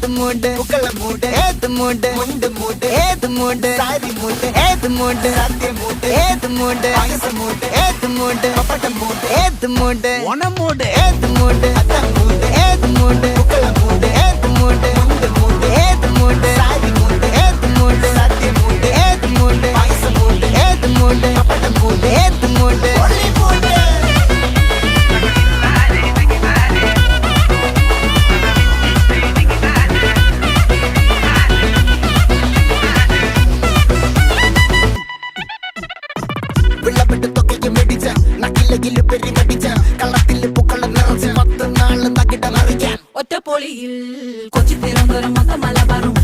ഏത് മൂട് പുക്കള മൂട് ഏത് മൂട് മുണ്ട് മൂട് ഏത് മൂട് സാരി മൂട് ഏത് മൂട് സത്യ മൂട് ഏത് മൂട് പായസ മൂട് ഏത് മൂട് പപ്പടം മൂട് ഏത് മൂട് ഓണം മൂട് ഏത് മൂട് അത്തം മൂട് ഏത് മൂട് പുക്കള മൂട് ഏത് മൂട് മുണ്ട് മൂട് ഏത് മൂട് സാരി മൂട് ഏത് മൂട് സത്യ മൂട് ഏത് മൂട് പായസ മൂട് ഏത് മൂട് പപ്പടം മൂട് ഏത് മൂട് ഒറ്റപ്പൊളിയിൽ കൊച്ചി തിരുവനന്തപുരം മൊത്തം മലബാറും